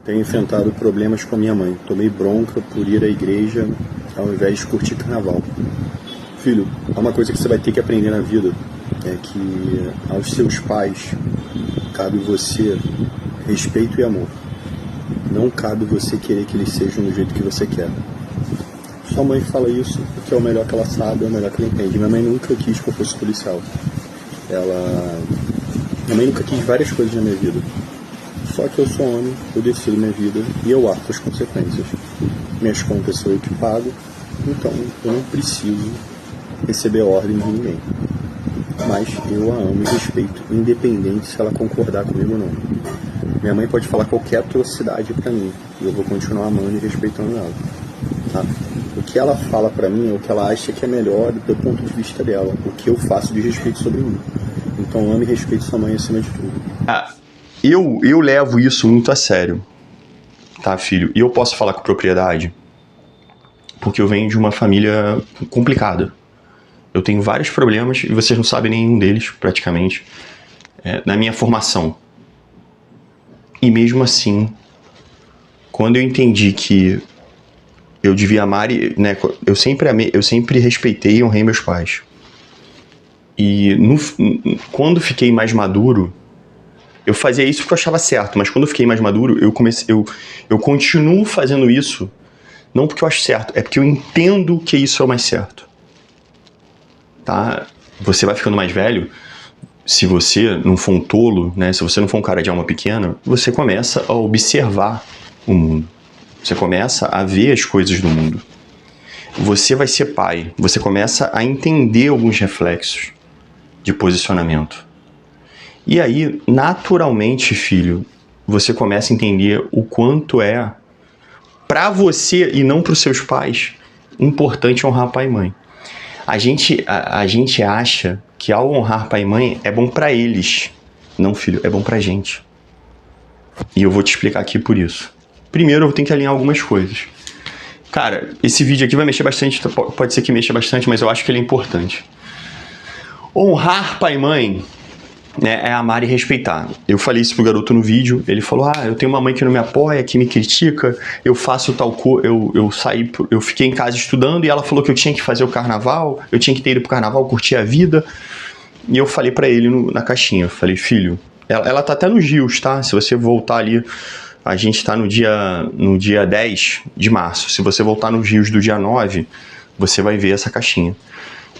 Tenho enfrentado problemas com a minha mãe. Tomei bronca por ir à igreja ao invés de curtir carnaval. Filho, há uma coisa que você vai ter que aprender na vida, é que aos seus pais cabe você respeito e amor. Não cabe você querer que eles sejam do jeito que você quer. Sua mãe fala isso porque é o melhor que ela sabe, é o melhor que ela entende. Minha mãe nunca quis que eu fosse policial. Minha mãe nunca quis várias coisas na minha vida. Só que eu sou homem, eu decido minha vida e eu arco as consequências. Minhas contas sou eu que pago, então eu não preciso receber ordem de ninguém. Mas eu a amo e respeito, independente se ela concordar comigo ou não. Minha mãe pode falar qualquer atrocidade pra mim e eu vou continuar amando e respeitando ela. Tá? O que ela fala pra mim é o que ela acha que é melhor do ponto de vista dela. O que eu faço de respeito sobre mim. Então ame e respeite sua mãe acima de tudo. Eu levo isso muito a sério, tá, filho? E eu posso falar com propriedade, porque eu venho de uma família complicada. Eu tenho vários problemas, e vocês não sabem nenhum deles, praticamente, na minha formação. E mesmo assim, quando eu entendi que eu devia amar, né, eu sempre respeitei e honrei meus pais. E quando fiquei mais maduro, eu fazia isso porque eu achava certo, mas quando eu fiquei mais maduro, eu continuo fazendo isso, não porque eu acho certo, é porque eu entendo que isso é o mais certo. Tá? Você vai ficando mais velho, se você não for um tolo, né, se você não for um cara de alma pequena, você começa a observar o mundo. Você começa a ver as coisas do mundo. Você vai ser pai, você começa a entender alguns reflexos de posicionamento. E aí, naturalmente, filho, você começa a entender o quanto é, para você e não para os seus pais, importante honrar pai e mãe. A gente acha que ao honrar pai e mãe é bom para eles. Não, filho, é bom pra gente. E eu vou te explicar aqui por isso. Primeiro, eu tenho que alinhar algumas coisas. Cara, esse vídeo aqui vai mexer bastante, pode ser que mexa bastante, mas eu acho que ele é importante. Honrar pai e mãe, né, é amar e respeitar. Eu falei isso pro garoto no vídeo, ele falou, eu tenho uma mãe que não me apoia, que me critica, eu faço tal coisa, eu fiquei em casa estudando e ela falou que eu tinha que fazer o carnaval, eu tinha que ter ido pro carnaval, curtir a vida. E eu falei pra ele na caixinha, eu falei, filho, ela tá até nos Gios, tá? Se você voltar ali, a gente tá no dia 10 de março, se você voltar nos Gios do dia 9, você vai ver essa caixinha.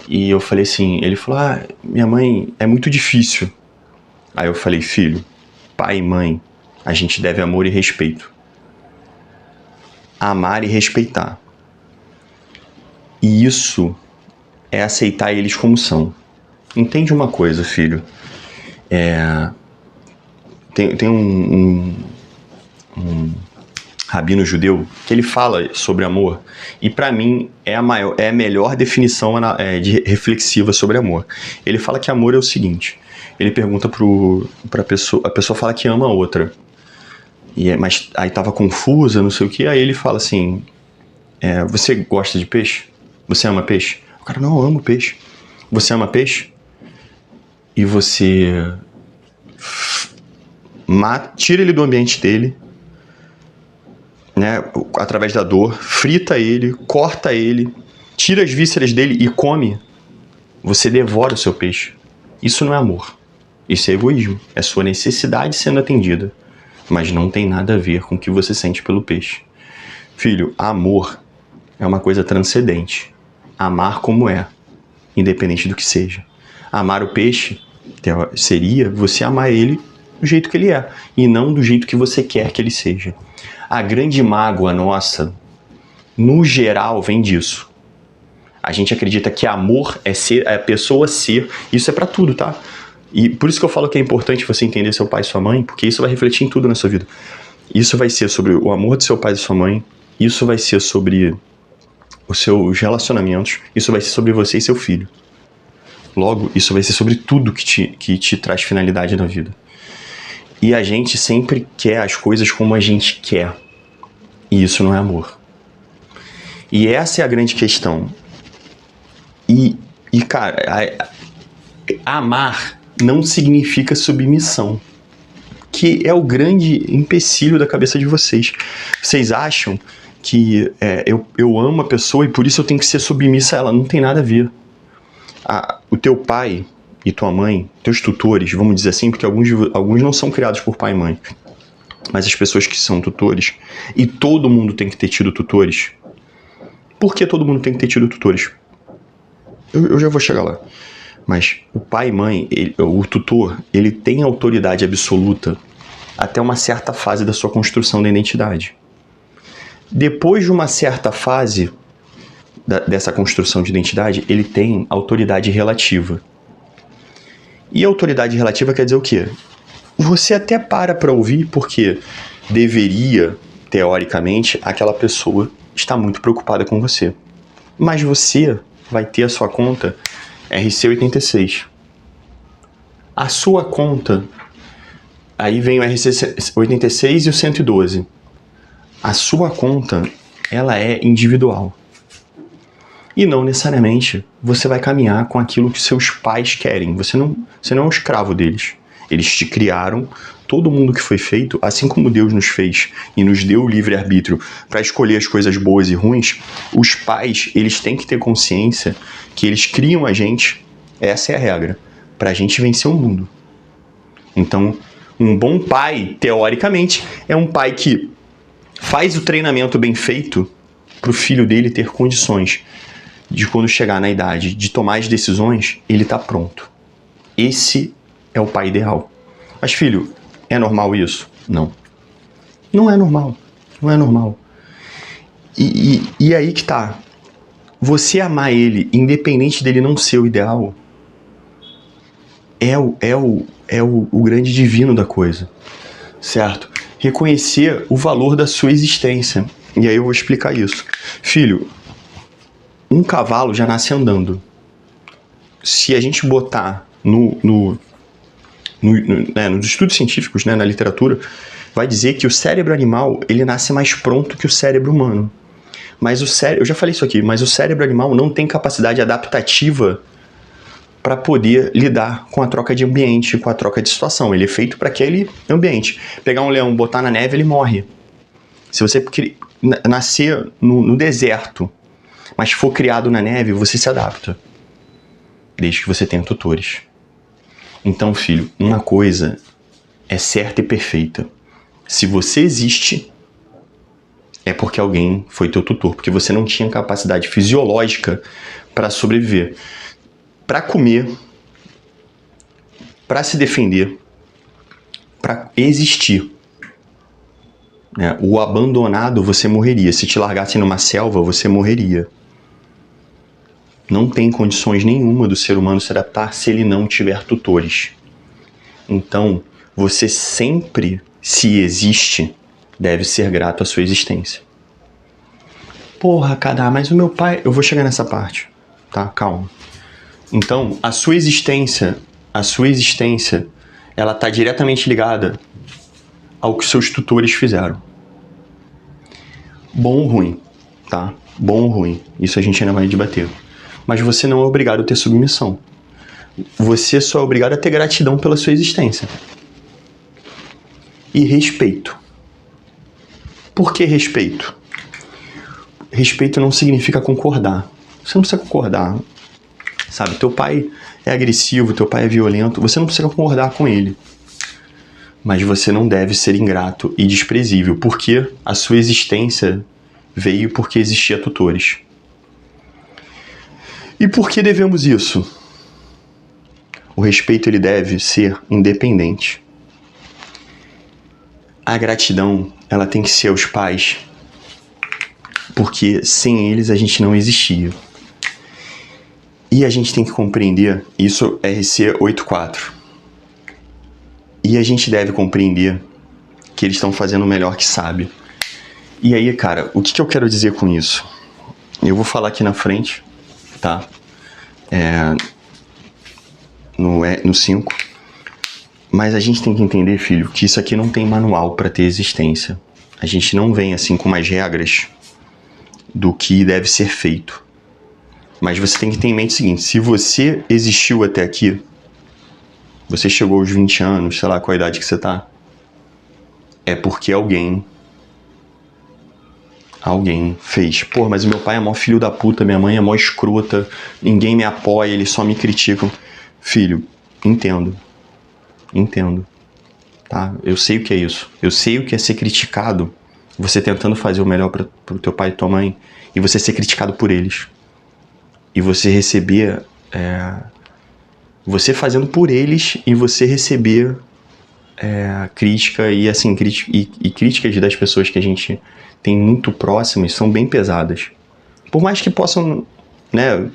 E eu falei assim, ele falou, minha mãe é muito difícil. Aí eu falei, filho, pai e mãe, a gente deve amor e respeito. Amar e respeitar. E isso é aceitar eles como são. Entende uma coisa, filho? Tem um rabino judeu que ele fala sobre amor e para mim é a melhor definição reflexiva sobre amor. Ele fala que amor é o seguinte, ele pergunta pra pessoa, a pessoa fala que ama a outra, mas aí tava confusa, não sei o que, aí ele fala assim, você gosta de peixe? Você ama peixe? O cara, não, eu amo peixe. Você ama peixe? E você tira ele do ambiente dele, né, através da dor, frita ele, corta ele, tira as vísceras dele e come, você devora o seu peixe. Isso não é amor, isso é egoísmo, é sua necessidade sendo atendida, mas não tem nada a ver com o que você sente pelo peixe. Filho, amor é uma coisa transcendente, amar como é, independente do que seja. Amar o peixe seria você amar ele do jeito que ele é, e não do jeito que você quer que ele seja. A grande mágoa nossa, no geral, vem disso. A gente acredita que amor é a pessoa ser, isso é pra tudo, tá? E por isso que eu falo que é importante você entender seu pai e sua mãe, porque isso vai refletir em tudo na sua vida. Isso vai ser sobre o amor do seu pai e da sua mãe, isso vai ser sobre os seus relacionamentos, isso vai ser sobre você e seu filho. Logo, isso vai ser sobre tudo que te traz finalidade na vida. E a gente sempre quer as coisas como a gente quer. E isso não é amor. E essa é a grande questão. E cara, amar não significa submissão. que é o grande empecilho da cabeça de vocês. Vocês acham que eu amo a pessoa e por isso eu tenho que ser submissa a ela. Não tem nada a ver. O teu pai e tua mãe, teus tutores, vamos dizer assim, porque alguns não são criados por pai e mãe, mas as pessoas que são tutores, e todo mundo tem que ter tido tutores. Por que todo mundo tem que ter tido tutores? Eu já vou chegar lá. Mas o pai e mãe, o tutor, ele tem autoridade absoluta até uma certa fase da sua construção da identidade. Depois de uma certa fase dessa construção de identidade, ele tem autoridade relativa. E autoridade relativa quer dizer o quê? Você até para ouvir porque deveria, teoricamente, aquela pessoa estar muito preocupada com você. Mas você vai ter a sua conta RC86. A sua conta, aí vem o RC86 e o 112. A sua conta, ela é individual. E não necessariamente você vai caminhar com aquilo que seus pais querem. Você não é um escravo deles. Eles te criaram, todo mundo que foi feito, assim como Deus nos fez e nos deu o livre-arbítrio para escolher as coisas boas e ruins, os pais, eles têm que ter consciência que eles criam a gente, essa é a regra, para a gente vencer o mundo. Então, um bom pai, teoricamente, é um pai que faz o treinamento bem feito para o filho dele ter condições de, quando chegar na idade de tomar as decisões, ele está pronto. Esse é o pai ideal. Mas, filho, é normal isso? Não. Não é normal. Não é normal. E aí que tá. Você amar ele, independente dele não ser o ideal, é o grande divino da coisa. Certo? Reconhecer o valor da sua existência. E aí eu vou explicar isso. Filho, um cavalo já nasce andando. Se a gente botar nos estudos científicos, na literatura, vai dizer que o cérebro animal ele nasce mais pronto que o cérebro humano. Mas eu já falei isso aqui, mas o cérebro animal não tem capacidade adaptativa para poder lidar com a troca de ambiente, com a troca de situação. Ele é feito para aquele ambiente. Pegar um leão, botar na neve, ele morre. Se você nascer no deserto, mas for criado na neve, você se adapta. Desde que você tenha tutores. Então, filho, uma coisa é certa e perfeita. Se você existe, é porque alguém foi teu tutor, porque você não tinha capacidade fisiológica para sobreviver, para comer, para se defender, para existir. O abandonado, você morreria. Se te largassem numa selva, você morreria. Não tem condições nenhuma do ser humano se adaptar se ele não tiver tutores. Então, você sempre, se existe, deve ser grato à sua existência. Porra, Kadar, mas o meu pai... Eu vou chegar nessa parte, tá? Calma. Então, a sua existência, ela está diretamente ligada ao que seus tutores fizeram. Bom ou ruim, tá? Bom ou ruim. Isso a gente ainda vai debater. Mas você não é obrigado a ter submissão. Você só é obrigado a ter gratidão pela sua existência. E respeito. Por que respeito? Respeito não significa concordar. Você não precisa concordar. Sabe, teu pai é agressivo, teu pai é violento, você não precisa concordar com ele. Mas você não deve ser ingrato e desprezível, porque a sua existência veio porque existia tutores. E por que devemos isso? O respeito ele deve ser independente. A gratidão, ela tem que ser aos pais, porque sem eles a gente não existia. E a gente tem que compreender, isso é RC84. E a gente deve compreender que eles estão fazendo o melhor que sabe. E aí, cara, o que eu quero dizer com isso? Eu vou falar aqui na frente, tá? No 5. Mas a gente tem que entender, filho, que isso aqui não tem manual para ter existência. A gente não vem assim com umas regras do que deve ser feito. Mas você tem que ter em mente o seguinte: se você existiu até aqui, você chegou aos 20 anos, sei lá qual a idade que você tá, é porque alguém fez. Pô, mas o meu pai é mó filho da puta, minha mãe é mó escrota, ninguém me apoia, eles só me criticam. Filho, entendo, tá? Eu sei o que é isso. Eu sei o que é ser criticado, você tentando fazer o melhor pro teu pai e tua mãe, e você ser criticado por eles. E você receber... você fazendo por eles e você receber crítica e assim, críticas das pessoas que a gente tem muito próximas são bem pesadas. Por mais que possam, né,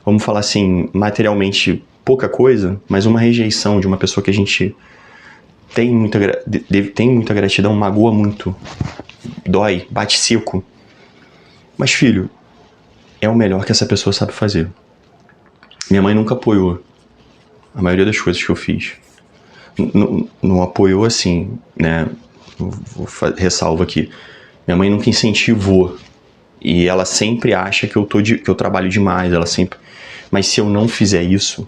vamos falar assim, materialmente pouca coisa, mas uma rejeição de uma pessoa que a gente tem muita gratidão, magoa muito, dói, bate seco. Mas, filho, é o melhor que essa pessoa sabe fazer. Minha mãe nunca apoiou a maioria das coisas que eu fiz. Não apoiou assim, né? Ressalvo aqui. Minha mãe nunca incentivou. E ela sempre acha que eu trabalho demais. Ela sempre... Mas se eu não fizer isso,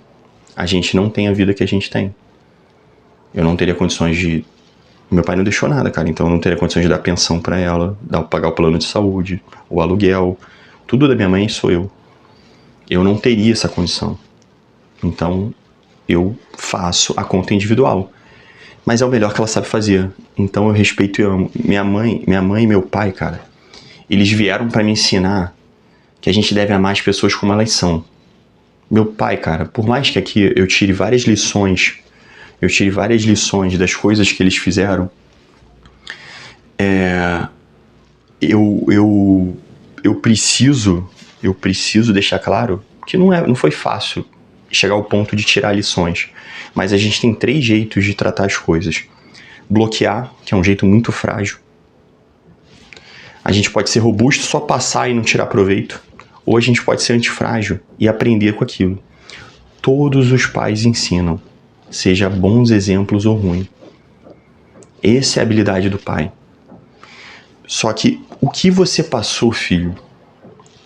a gente não tem a vida que a gente tem. Eu não teria condições de... Meu pai não deixou nada, cara. Então eu não teria condições de dar pensão pra ela, pagar o plano de saúde, o aluguel. Tudo da minha mãe sou eu. Eu não teria essa condição. Então... eu faço a conta individual. Mas é o melhor que ela sabe fazer. Então eu respeito e amo. Minha mãe e meu pai, cara, eles vieram pra me ensinar que a gente deve amar as pessoas como elas são. Meu pai, cara, por mais que aqui eu tire várias lições das coisas que eles fizeram, eu preciso deixar claro que não foi fácil chegar ao ponto de tirar lições. Mas a gente tem 3 jeitos de tratar as coisas. Bloquear, que é um jeito muito frágil. A gente pode ser robusto, só passar e não tirar proveito. Ou a gente pode ser antifrágil e aprender com aquilo. Todos os pais ensinam, seja bons exemplos ou ruins. Essa é a habilidade do pai. Só que o que você passou, filho,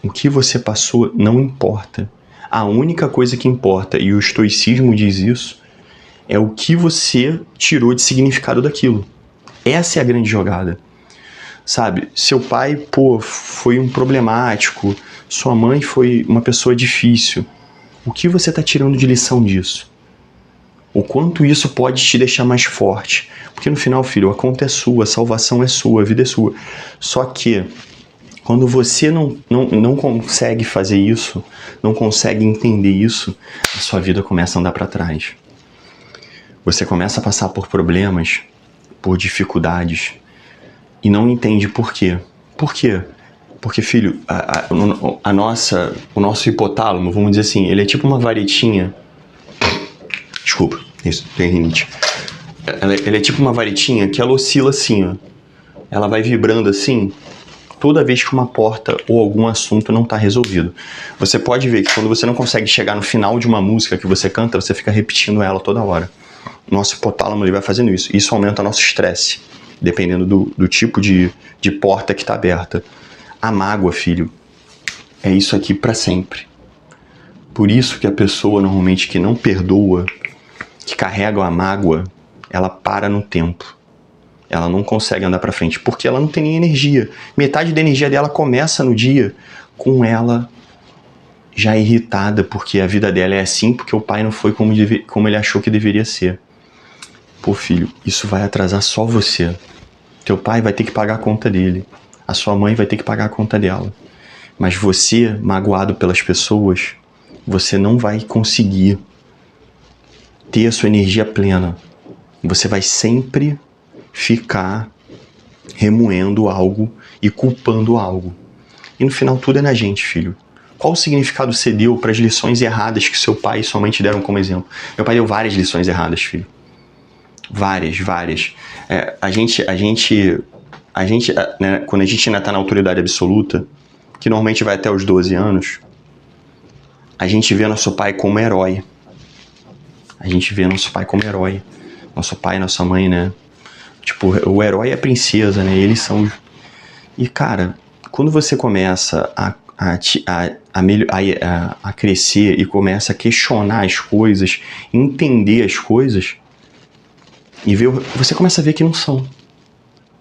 o que você passou não importa. A única coisa que importa, e o estoicismo diz isso, é o que você tirou de significado daquilo. Essa é a grande jogada. Sabe, seu pai, foi um problemático, sua mãe foi uma pessoa difícil. O que você está tirando de lição disso? O quanto isso pode te deixar mais forte? Porque no final, filho, a conta é sua, a salvação é sua, a vida é sua. Só que quando você não consegue fazer isso, não consegue entender isso, a sua vida começa a andar para trás. Você começa a passar por problemas, por dificuldades, e não entende por quê. Por quê? Porque, filho, o nosso hipotálamo, vamos dizer assim, ele é tipo uma varetinha. Desculpa, isso, tem rinite. Ele é tipo uma varetinha que ela oscila assim, ó. Ela vai vibrando assim, toda vez que uma porta ou algum assunto não está resolvido. Você pode ver que quando você não consegue chegar no final de uma música que você canta, você fica repetindo ela toda hora. Nosso hipotálamo ele vai fazendo isso. Isso aumenta nosso estresse, dependendo do tipo de porta que está aberta. A mágoa, filho, é isso aqui para sempre. Por isso que a pessoa normalmente que não perdoa, que carrega a mágoa, ela para no tempo. Ela não consegue andar para frente, porque ela não tem nem energia. Metade da energia dela começa no dia com ela já irritada, porque a vida dela é assim, porque o pai não foi como ele achou que deveria ser. Pô, filho, isso vai atrasar só você. Teu pai vai ter que pagar a conta dele. A sua mãe vai ter que pagar a conta dela. Mas você, magoado pelas pessoas, você não vai conseguir ter a sua energia plena. Você vai sempre ficar remoendo algo e culpando algo. E no final tudo é na gente, filho. Qual o significado você deu para as lições erradas que seu pai e sua mãe te deram como exemplo? Meu pai deu várias lições erradas, filho. Várias. Né, quando a gente ainda está na autoridade absoluta, que normalmente vai até os 12 anos, a gente vê nosso pai como herói. Nosso pai e nossa mãe, né? Tipo, o herói e a princesa, né? Eles são... E, cara, quando você começa a crescer e começa a questionar as coisas, entender as coisas, e ver, você começa a ver que não são.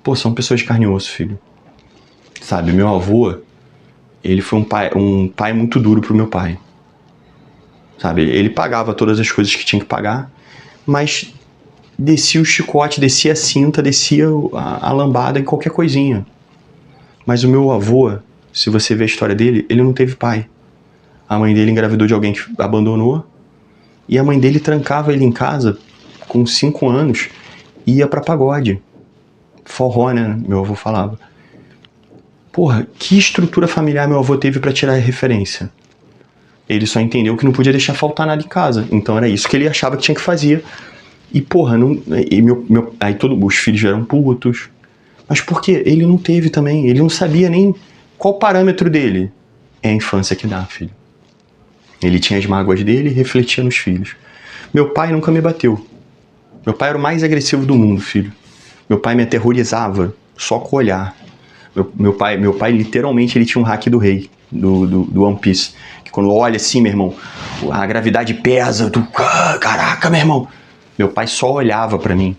Pô, são pessoas de carne e osso, filho. Sabe, meu avô, ele foi um pai muito duro pro meu pai. Sabe, ele pagava todas as coisas que tinha que pagar, mas descia o chicote, descia a cinta, descia a lambada em qualquer coisinha. Mas o meu avô, se você ver a história dele, ele não teve pai. A mãe dele engravidou de alguém que abandonou, e a mãe dele trancava ele em casa com 5 anos e ia pra pagode. Forró, né? Meu avô falava. Porra, que estrutura familiar meu avô teve pra tirar a referência? Ele só entendeu que não podia deixar faltar nada em casa. Então era isso que ele achava que tinha que fazer. E porra, não, e aí os filhos eram putos. Mas por quê? Ele não teve também. Ele não sabia nem qual o parâmetro dele. É a infância que dá, filho. Ele tinha as mágoas dele e refletia nos filhos. Meu pai nunca me bateu. Meu pai era o mais agressivo do mundo, filho. Meu pai me aterrorizava só com o olhar. Meu pai literalmente, ele tinha um hack do rei, do One Piece. Que quando olha assim, meu irmão, a gravidade pesa. Caraca, meu irmão. Meu pai só olhava pra mim.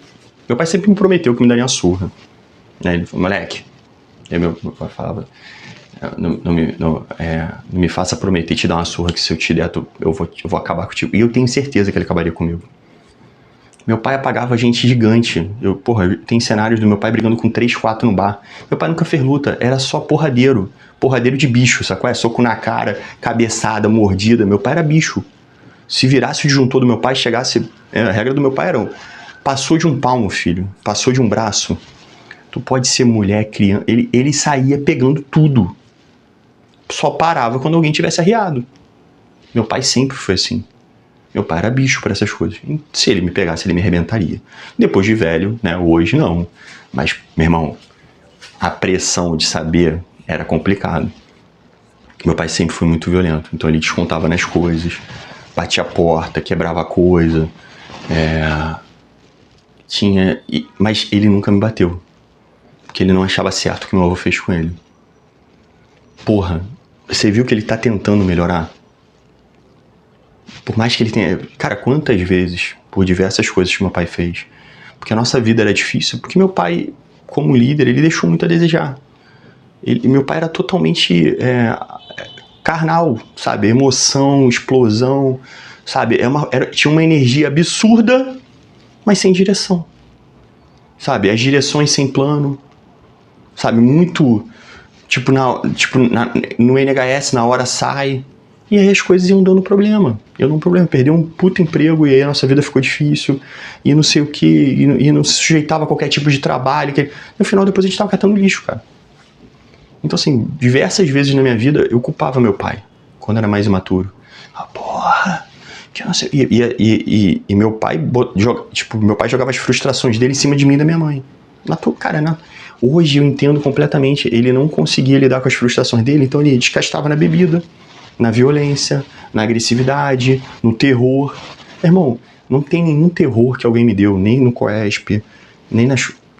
Meu pai sempre me prometeu que me daria uma surra. Ele falou, moleque. Aí meu pai falava, não me faça prometer te dar uma surra, que se eu te der, eu vou acabar contigo. E eu tenho certeza que ele acabaria comigo. Meu pai apagava gente gigante. Tem cenários do meu pai brigando com 3, 4 no bar. Meu pai nunca fez luta, era só porradeiro. Porradeiro de bicho, sacou? Soco na cara, cabeçada, mordida. Meu pai era bicho. Se virasse o disjuntor do meu pai, chegasse... A regra do meu pai era... Passou de um palmo, filho. Passou de um braço. Tu pode ser mulher, criança... Ele saía pegando tudo. Só parava quando alguém tivesse arriado. Meu pai sempre foi assim. Meu pai era bicho para essas coisas. Se ele me pegasse, ele me arrebentaria. Depois de velho, né? Hoje não. Mas, meu irmão, a pressão de saber era complicado. Meu pai sempre foi muito violento. Então ele descontava nas coisas. Batia a porta, quebrava a coisa. Mas ele nunca me bateu. Porque ele não achava certo o que meu avô fez com ele. Porra, você viu que ele tá tentando melhorar? Por mais que ele tenha... Cara, quantas vezes, por diversas coisas que meu pai fez, porque a nossa vida era difícil, porque meu pai, como líder, ele deixou muito a desejar. Meu pai era totalmente carnal, sabe? Emoção, explosão, sabe? Tinha uma energia absurda, mas sem direção. Sabe? As direções sem plano, sabe? Muito... no NHS, na hora sai... E aí as coisas iam dando problema. Perdi um puto emprego, e aí a nossa vida ficou difícil, e não sei o que, e não se sujeitava a qualquer tipo de trabalho. No final, depois a gente tava catando lixo, cara. Então, assim, diversas vezes na minha vida, eu culpava meu pai, quando era mais imaturo. Porra, que eu não sei. E meu pai, meu pai jogava as frustrações dele em cima de mim e da minha mãe. Hoje eu entendo completamente. Ele não conseguia lidar com as frustrações dele, então ele descastava na bebida, na violência, na agressividade, no terror. Irmão, não tem nenhum terror que alguém me deu, nem no COESP, nem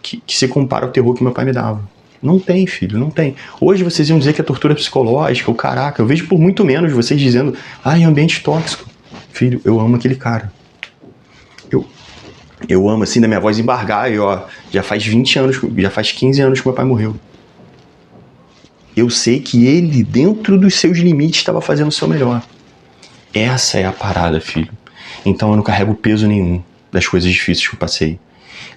que se compara ao terror que meu pai me dava. Não tem, filho, não tem. Hoje vocês iam dizer que é tortura psicológica, caraca, eu vejo por muito menos vocês dizendo, é ambiente tóxico. Filho, eu amo aquele cara. Eu amo, assim, da minha voz embargar, já faz 20 anos, já faz 15 anos que meu pai morreu. Eu sei que ele, dentro dos seus limites, estava fazendo o seu melhor. Essa é a parada, filho. Então eu não carrego peso nenhum das coisas difíceis que eu passei.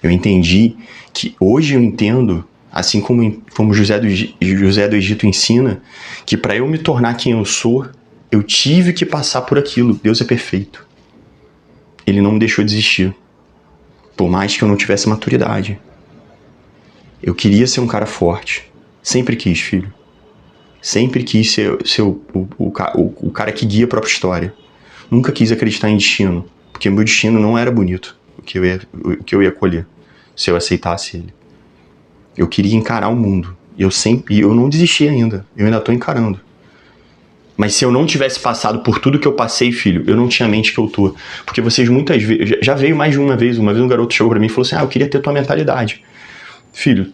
Eu entendi que, hoje eu entendo, assim como José do Egito ensina, que para eu me tornar quem eu sou, eu tive que passar por aquilo. Deus é perfeito. Ele não me deixou desistir. Por mais que eu não tivesse maturidade. Eu queria ser um cara forte. Sempre quis, filho. Sempre quis ser o cara que guia a própria história. Nunca quis acreditar em destino, porque meu destino não era bonito, o que eu ia colher, se eu aceitasse ele. Eu queria encarar o mundo, e eu não desisti ainda, eu ainda estou encarando. Mas se eu não tivesse passado por tudo que eu passei, filho, eu não tinha a mente que eu tô. Porque vocês muitas vezes, já veio mais de uma vez um garoto chegou pra mim e falou assim, eu queria ter tua mentalidade. Filho,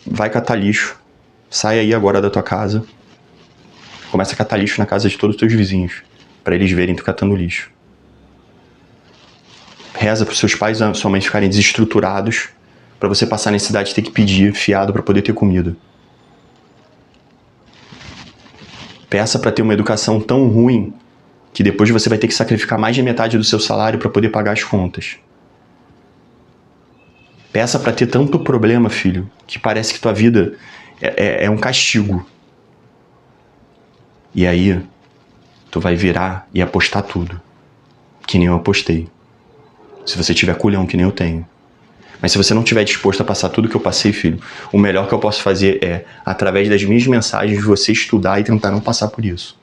vai catar lixo. Sai aí agora da tua casa, começa a catar lixo na casa de todos os teus vizinhos, para eles verem tu catando lixo. Reza pros seus pais e sua mãe ficarem desestruturados, pra você passar necessidade de ter que pedir fiado pra poder ter comida. Peça pra ter uma educação tão ruim que depois você vai ter que sacrificar mais de metade do seu salário pra poder pagar as contas. Peça pra ter tanto problema, filho, que parece que tua vida é um castigo. E aí, tu vai virar e apostar tudo. Que nem eu apostei. Se você tiver culhão, que nem eu tenho. Mas se você não estiver disposto a passar tudo que eu passei, filho, o melhor que eu posso fazer é, através das minhas mensagens, você estudar e tentar não passar por isso.